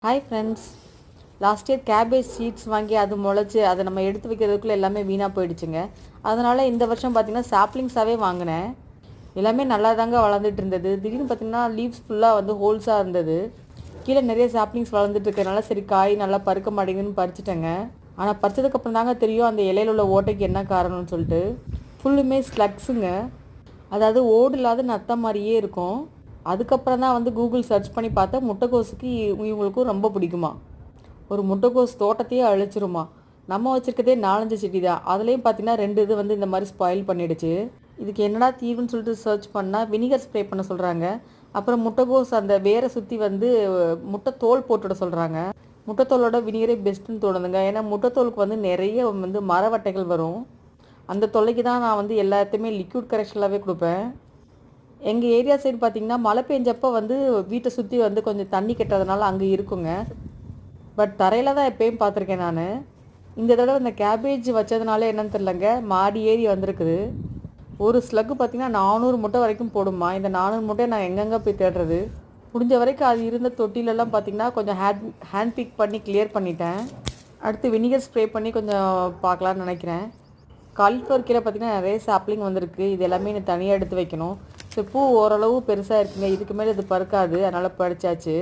Hi friends. Last year cabbage seeds வாங்கி அது முளைச்சி அதை நம்ம எடுத்து வைக்கிறதுக்குள்ளே எல்லாமே வீணாக போயிடுச்சுங்க. அதனால் இந்த வருஷம் பார்த்திங்கன்னா சாப்ளிங்ஸாகவே வாங்கினேன். எல்லாமே நல்லா தாங்க வளர்ந்துட்டு இருந்தது. திடீர்னு பார்த்திங்கன்னா லீவ்ஸ் ஃபுல்லாக வந்து ஹோல்ஸாக இருந்தது. கீழே நிறைய சாப்ளிங்ஸ் வளர்ந்துட்டு இருக்கிறதுனால சரி காய் நல்லா பறிக்க மாட்டேங்குதுன்னு பறிச்சிட்டேங்க. ஆனால் பறிச்சதுக்கப்புறம் தாங்க தெரியும் அந்த இலையில் உள்ள ஓட்டைக்கு என்ன காரணம்னு சொல்லிட்டு. ஃபுல்லுமே ஸ்லக்ஸுங்க. அதாவது ஓடு இல்லாத நத்த மாதிரியே இருக்கும். அதுக்கப்புறம் தான் வந்து கூகுள் சர்ச் பண்ணி பார்த்தா முட்டைக்கோஸுக்கு இவங்களுக்கும் ரொம்ப பிடிக்குமா. ஒரு முட்டைக்கோஸ் தோட்டத்தையே அழிச்சிருமா. நம்ம வச்சுருக்கதே 4-5 செடி தான். அதுலேயும் பார்த்தீங்கன்னா 2 இது வந்து இந்த மாதிரி ஸ்பாயில் பண்ணிடுச்சு. இதுக்கு என்னடா தீர்வுன்னு சொல்லிட்டு சர்ச் பண்ணால் வினிகர் ஸ்ப்ரே பண்ண சொல்கிறாங்க. அப்புறம் முட்டைக்கோஸ் அந்த வேரை சுற்றி வந்து முட்டைத்தோல் போட்டுவிட சொல்கிறாங்க. முட்டைத்தோலோட வினிகரே பெஸ்ட்டுன்னு தோணுதுங்க. ஏன்னா முட்டைத்தோலுக்கு வந்து நிறைய வந்து மரவட்டைகள் வரும். அந்த தொல்லைக்கு தான் நான் வந்து எல்லாத்தையுமே லிக்விட் கரெக்ஷனாகவே கொடுப்பேன். எங்கள் ஏரியா சைடு பார்த்திங்கன்னா மழை பெஞ்சப்போ வந்து வீட்டை சுற்றி வந்து கொஞ்சம் தண்ணி கெட்டதுனால அங்கே இருக்குங்க. பட் தரையில் தான் எப்பயும் பார்த்துருக்கேன் நான். இந்த தடவை இந்த கேபேஜ் வச்சதுனால என்னன்னு தெரிலங்க, மாடி ஏறி வந்திருக்குது. ஒரு ஸ்லக்கு பார்த்திங்கன்னா 400 முட்டை வரைக்கும் போடுமா. இந்த 400 முட்டையை நான் எங்கெங்கே போய் தேடுறது. முடிஞ்ச வரைக்கும் அது இருந்த தொட்டிலெல்லாம் பார்த்திங்கன்னா கொஞ்சம் ஹேண்ட் பிக் பண்ணி கிளியர் பண்ணிட்டேன். அடுத்து வினிகர் ஸ்ப்ரே பண்ணி கொஞ்சம் பார்க்கலான்னு நினைக்கிறேன். காலிஃப்ளவர் கீரை பார்த்திங்கன்னா நிறைய சாப்ளிங் வந்திருக்கு. இது எல்லாமே எனக்கு தனியாக எடுத்து வைக்கணும். ஸோ பூ ஓரளவு பெருசாக இருக்குங்க. இதுக்கு மேலே இது பறக்காது, அதனால் பறிச்சாச்சு.